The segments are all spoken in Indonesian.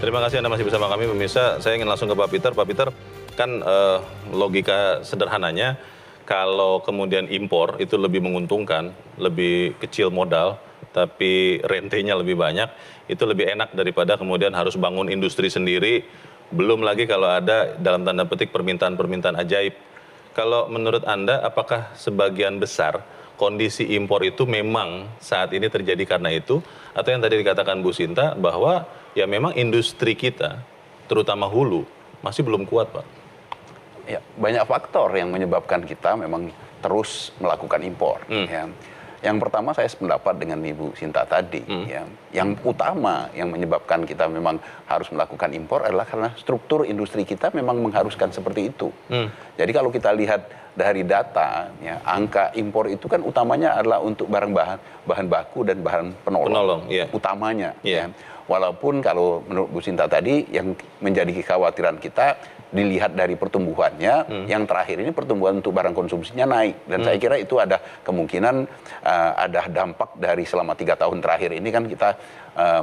Terima kasih Anda masih bersama kami pemirsa. Saya ingin langsung ke Pak Peter. Pak Peter, kan logika sederhananya kalau kemudian impor itu lebih menguntungkan, lebih kecil modal, tapi rentenya lebih banyak, itu lebih enak daripada kemudian harus bangun industri sendiri. Belum lagi kalau ada dalam tanda petik permintaan-permintaan ajaib. Kalau menurut Anda, apakah sebagian besar kondisi impor itu memang saat ini terjadi karena itu? Atau yang tadi dikatakan Bu Sinta, bahwa ya memang industri kita, terutama hulu, masih belum kuat, Pak? Ya, banyak faktor yang menyebabkan kita memang terus melakukan impor. Ya. Yang pertama saya sependapat dengan Ibu Sinta tadi. Ya. Yang utama yang menyebabkan kita memang harus melakukan impor adalah karena struktur industri kita memang mengharuskan seperti itu. Jadi kalau kita lihat dari data, ya, angka impor itu kan utamanya adalah untuk bahan baku dan bahan penolong Yeah. utamanya. Yeah. Ya. Walaupun kalau menurut Bu Sinta tadi yang menjadi kekhawatiran kita dilihat dari pertumbuhannya, yang terakhir ini pertumbuhan untuk barang konsumsinya naik. Dan saya kira itu ada kemungkinan ada dampak dari selama 3 tahun terakhir ini kan kita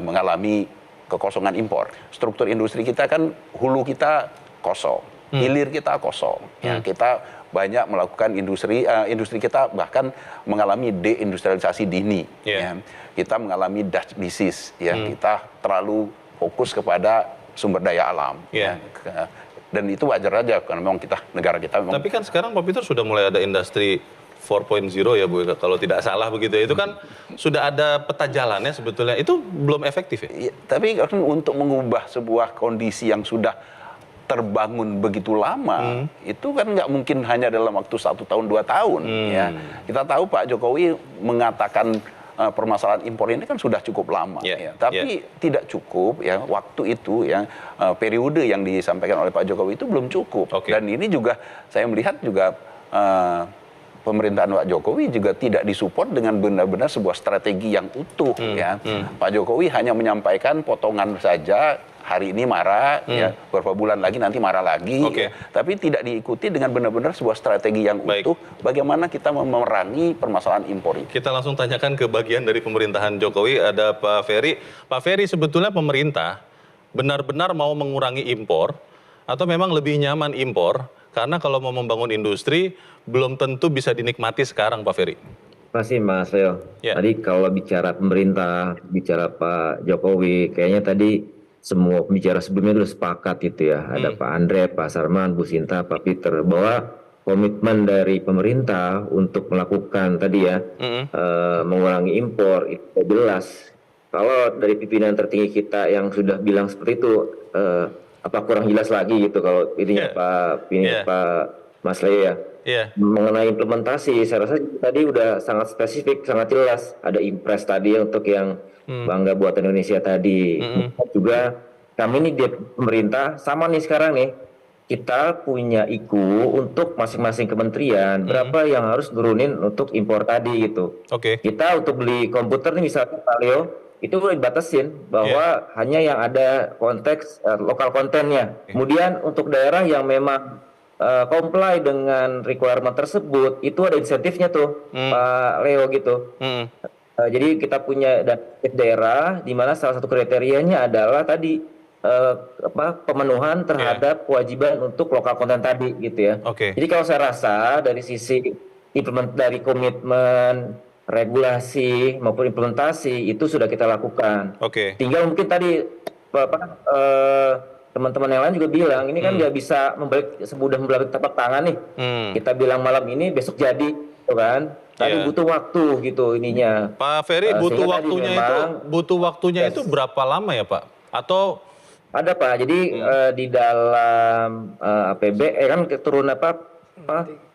mengalami kekosongan impor. Struktur industri kita kan hulu kita kosong, hilir kita kosong. Ya, kita banyak melakukan industri kita bahkan mengalami deindustrialisasi dini. Ya. Kita mengalami Dutch disease. Ya. Kita terlalu fokus kepada sumber daya alam. Ya. Dan itu wajar aja karena memang negara kita memang. Tapi kan sekarang Pak Peter sudah mulai ada industri 4.0 ya Bu, kalau tidak salah begitu ya. Itu kan sudah ada peta jalannya sebetulnya. Itu belum efektif ya? Tapi kan untuk mengubah sebuah kondisi yang sudah terbangun begitu lama, itu kan nggak mungkin hanya dalam waktu 1 tahun 2 tahun. Ya. Kita tahu Pak Jokowi mengatakan permasalahan impor ini kan sudah cukup lama, ya. Tapi tidak cukup ya waktu itu ya periode yang disampaikan oleh Pak Jokowi itu belum cukup. Dan ini juga saya melihat juga pemerintahan Pak Jokowi juga tidak disupport dengan benar-benar sebuah strategi yang utuh. Ya. Pak Jokowi hanya menyampaikan potongan saja. Hari ini marah, ya, beberapa bulan lagi nanti marah lagi, ya, tapi tidak diikuti dengan benar-benar sebuah strategi yang utuh. Bagaimana kita memerangi permasalahan impor ini? Kita langsung tanyakan ke bagian dari pemerintahan Jokowi, ada Pak Ferry. Pak Ferry, sebetulnya pemerintah benar-benar mau mengurangi impor atau memang lebih nyaman impor? Karena kalau mau membangun industri belum tentu bisa dinikmati sekarang, Pak Ferry. Terima kasih Mas Leo. Tadi kalau bicara pemerintah, bicara Pak Jokowi, kayaknya tadi semua pembicara sebelumnya sudah sepakat gitu ya. Ada Pak Andre, Pak Sarman, Bu Sinta, Pak Peter, bahwa komitmen dari pemerintah untuk melakukan tadi ya, mengurangi impor itu jelas. Kalau dari pimpinan tertinggi kita yang sudah bilang seperti itu, apa kurang jelas lagi gitu kalau ini Pak Mas Leo ya. Mengenai implementasi, saya rasa tadi udah sangat spesifik, sangat jelas. Ada impres tadi untuk yang bangga buatan Indonesia tadi. Juga kami ini di pemerintah sama nih sekarang nih, kita punya IKU untuk masing-masing kementerian berapa yang harus turunin untuk impor tadi gitu. Kita untuk beli komputer nih misalnya Pak Leo, itu boleh dibatasin bahwa hanya yang ada konteks lokal kontennya. Kemudian untuk daerah yang memang comply dengan requirement tersebut, itu ada insentifnya tuh Pak Leo gitu. Jadi kita punya daerah di mana salah satu kriterianya adalah tadi pemenuhan terhadap kewajiban untuk lokal konten tadi gitu ya. Jadi kalau saya rasa dari sisi dari komitmen regulasi maupun implementasi itu sudah kita lakukan. Tinggal mungkin tadi teman-teman yang lain juga bilang ini kan nggak bisa semudah membalik telapak tangan nih. Kita bilang malam ini besok jadi, gitu kan? Tadi butuh waktu gitu ininya. Pak Ferry, butuh waktunya itu berapa lama ya Pak? Atau ada Pak. Jadi di dalam APBN kan turun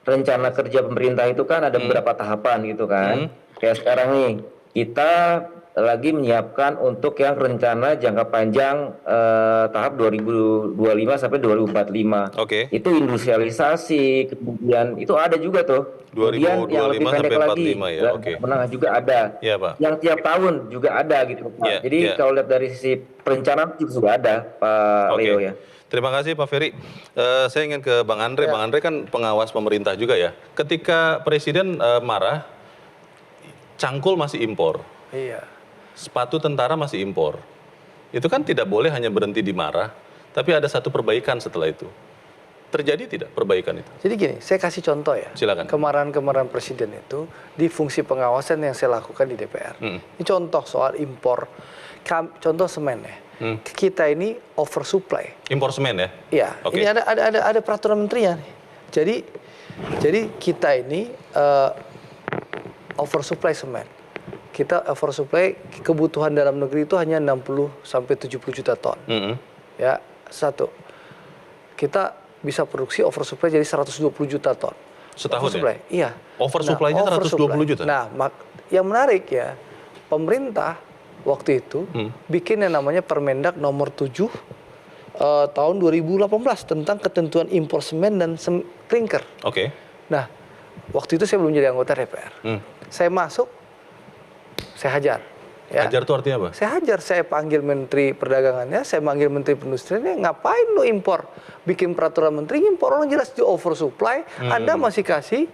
rencana kerja pemerintah itu kan ada beberapa tahapan gitu kan. Kayak sekarang nih kita lagi menyiapkan untuk yang rencana jangka panjang tahap 2025 sampai 2045. Itu industrialisasi, kemudian itu ada juga tuh. Kemudian yang lebih pendek lagi, menengah juga ada. Yang tiap tahun juga ada gitu Pak. Jadi kalau lihat dari sisi perencanaan juga ada Pak Leo ya. Terima kasih Pak Ferry. Saya ingin ke Bang Andre. Bang Andre kan pengawas pemerintah juga ya. Ketika Presiden marah, cangkul masih impor. Sepatu tentara masih impor. itu kan tidak boleh hanya berhenti di marah, tapi ada satu perbaikan setelah itu. Terjadi tidak perbaikan itu? Jadi gini, saya kasih contoh ya. Silakan. Kemarahan-kemarahan presiden itu di fungsi pengawasan yang saya lakukan di DPR. Ini contoh soal impor, contoh semen ya. Kita ini oversupply. Impor semen ya? Iya. Oke. Ini ada peraturan menterinya nih. Jadi kita ini oversupply semen. Kita oversupply, kebutuhan dalam negeri itu hanya 60 sampai 70 juta ton. Ya, satu. Kita bisa produksi oversupply jadi 120 juta ton. Setahun oversupply. ya? Iya. Oversupply-nya 120 juta? Nah, yang menarik ya, pemerintah waktu itu bikin yang namanya Permendak nomor 7 tahun 2018 tentang ketentuan impor semen dan klinker. Oke. Nah, waktu itu saya belum jadi anggota DPR. Saya masuk, saya hajar. Ya. Hajar itu artinya apa? Saya hajar, saya panggil Menteri Perdagangannya, saya panggil Menteri Perindustriannya, ngapain lu impor? Bikin peraturan menteri, impor orang jelas di oversupply, Anda masih kasih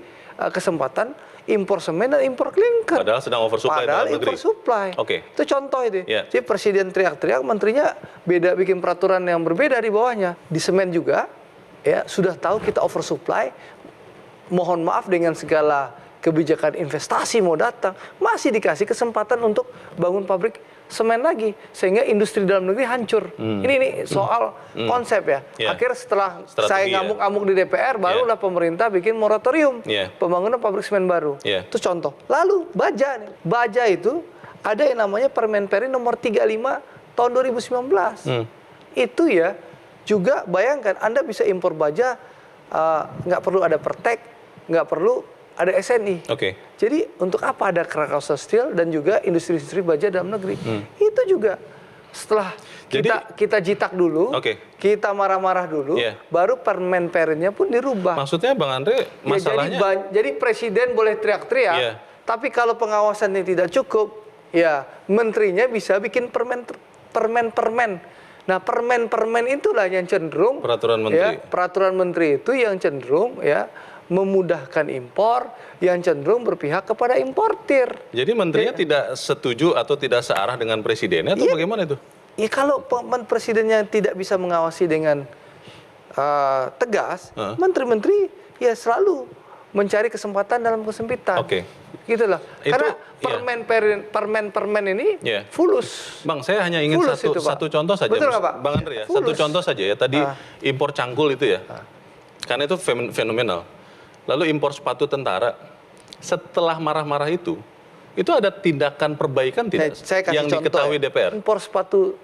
kesempatan impor semen dan impor klinker. Padahal sedang oversupply Padahal dalam negeri. oversupply. Oke. Itu contoh itu. Yeah. Jadi presiden teriak-teriak, menterinya beda bikin peraturan yang berbeda di bawahnya. Di semen juga, ya sudah tahu kita oversupply. Mohon maaf dengan segala kebijakan investasi mau datang, masih dikasih kesempatan untuk bangun pabrik semen lagi, sehingga industri dalam negeri hancur. Ini soal konsep ya. Yeah. Akhir setelah Strategi saya ngamuk-ngamuk di DPR, barulah pemerintah bikin moratorium pembangunan pabrik semen baru. Itu contoh. Lalu baja nih. Baja itu ada yang namanya Permen Peri nomor 35 tahun 2019. Itu ya juga bayangkan Anda bisa impor baja, nggak perlu ada pertek, nggak perlu ada SNI. Oke. Jadi untuk apa ada Krakatau Steel dan juga industri-industri baja dalam negeri? Itu juga setelah kita jitak dulu, kita marah-marah dulu, baru Permen Perinnya pun dirubah. Maksudnya Bang Andre, masalahnya... jadi presiden boleh teriak-teriak, tapi kalau pengawasannya tidak cukup, ya menterinya bisa bikin permen-permen. Nah, permen-permen itulah yang cenderung peraturan menteri. Ya, peraturan menteri itu yang cenderung ya memudahkan impor, yang cenderung berpihak kepada importir. Jadi menterinya tidak setuju atau tidak searah dengan presidennya atau bagaimana itu? Ya kalau presidennya tidak bisa mengawasi dengan tegas, menteri-menteri ya selalu mencari kesempatan dalam kesempitan. Oke. Gitulah. Karena permen ini fulus. Bang, saya hanya ingin satu contoh saja. Betul nggak, Pak? Bang Andre ya, satu contoh saja ya. Tadi impor cangkul itu ya. Karena itu fenomenal. Lalu impor sepatu tentara. Setelah marah-marah itu ada tindakan perbaikan tidak saya kasih yang contoh diketahui ya. DPR? Impor sepatu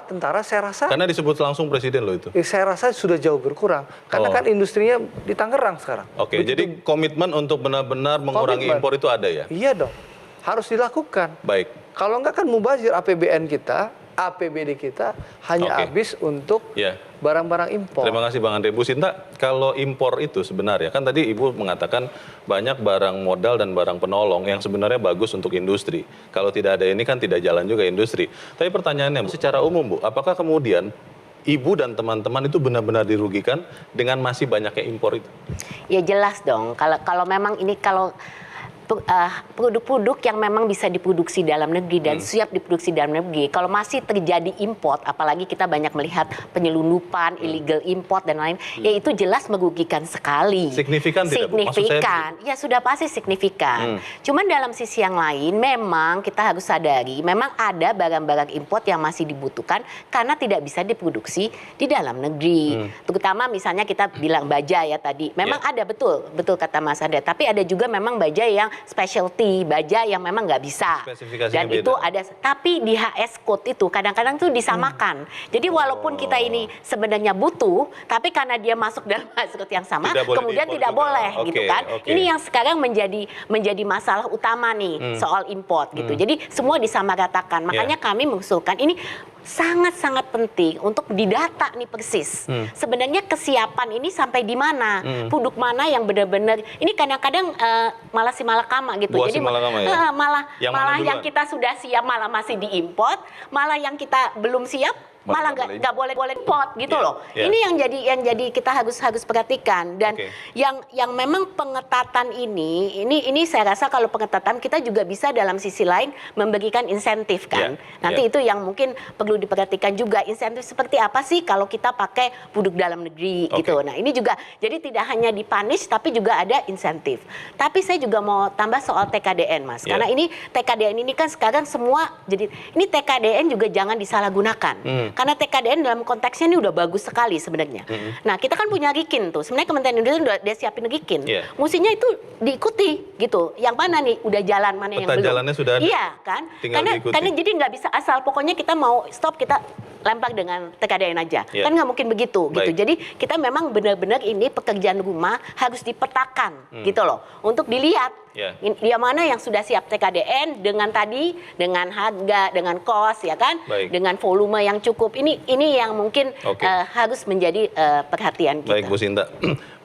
tentara saya rasa karena disebut langsung presiden loh itu. Saya rasa sudah jauh berkurang karena kan industrinya di Tangerang sekarang. Oke, jadi komitmen untuk benar-benar mengurangi impor itu ada ya? Iya dong, harus dilakukan. Baik. Kalau enggak kan mubazir APBD kita hanya habis untuk barang-barang impor. Terima kasih Bang Andre. Bu Sinta, kalau impor itu sebenarnya, kan tadi Ibu mengatakan banyak barang modal dan barang penolong yang sebenarnya bagus untuk industri. Kalau tidak ada ini kan tidak jalan juga industri. Tapi pertanyaannya, secara umum Bu, apakah kemudian Ibu dan teman-teman itu benar-benar dirugikan dengan masih banyaknya impor itu? Ya jelas dong, kalau memang ini produk-produk yang memang bisa diproduksi dalam negeri dan siap diproduksi dalam negeri, kalau masih terjadi import, apalagi kita banyak melihat penyelundupan, illegal import dan lain, ya itu jelas merugikan sekali. Signifikan tidak, Bu? Signifikan, ya sudah pasti signifikan. Cuman dalam sisi yang lain, memang kita harus sadari, memang ada barang-barang import yang masih dibutuhkan karena tidak bisa diproduksi di dalam negeri. Terutama misalnya kita bilang baja ya tadi, memang ada betul kata Mas Andre, tapi ada juga memang baja yang specialty, baja yang memang nggak bisa. Dan beda. itu ada, tapi di HS code itu kadang-kadang tuh disamakan. Jadi walaupun kita ini sebenarnya butuh, tapi karena dia masuk dalam HS code yang sama, kemudian tidak boleh gitu kan. Ini yang sekarang menjadi masalah utama nih soal import gitu. Jadi semua disamaratakan. Makanya kami mengusulkan ini sangat-sangat penting untuk didata nih persis. Sebenarnya kesiapan ini sampai di mana? Produk mana yang benar-benar ini kadang-kadang malah si malakama gitu. Jadi malah yang kita sudah siap malah masih diimport, malah yang kita belum siap malah nggak boleh import gitu loh. Ini yang jadi kita harus perhatikan. Dan yang memang pengetatan ini saya rasa kalau pengetatan kita juga bisa dalam sisi lain memberikan insentif kan. Nanti itu yang mungkin perlu diperhatikan juga, insentif seperti apa sih kalau kita pakai produk dalam negeri gitu. Nah ini juga jadi tidak hanya dipunish tapi juga ada insentif. Tapi saya juga mau tambah soal TKDN Mas, karena ini TKDN ini kan sekarang semua jadi ini TKDN juga jangan disalahgunakan. Karena TKDN dalam konteksnya ini udah bagus sekali sebenarnya. Nah kita kan punya RIKIN tuh, sebenarnya Kementerian Industri udah siapin RIKIN. Mestinya itu diikuti gitu. Yang mana nih udah jalan, mana yang belum. Peta jalannya sudah ada. Iya kan. Karena jadi nggak bisa asal pokoknya kita mau stop kita lempar dengan TKDN aja. Kan nggak mungkin begitu gitu. Jadi kita memang benar-benar ini pekerjaan rumah harus dipetakan gitu loh. Untuk dilihat dia mana yang sudah siap TKDN dengan harga, dengan cost ya kan, dengan volume yang cukup. Ini yang mungkin harus menjadi perhatian kita. Baik Bu Sinta,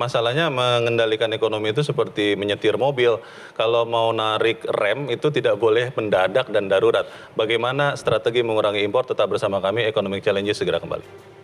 masalahnya mengendalikan ekonomi itu seperti menyetir mobil. Kalau mau narik rem itu tidak boleh mendadak dan darurat. Bagaimana strategi mengurangi impor? Tetap bersama kami, Economic Challenges segera kembali.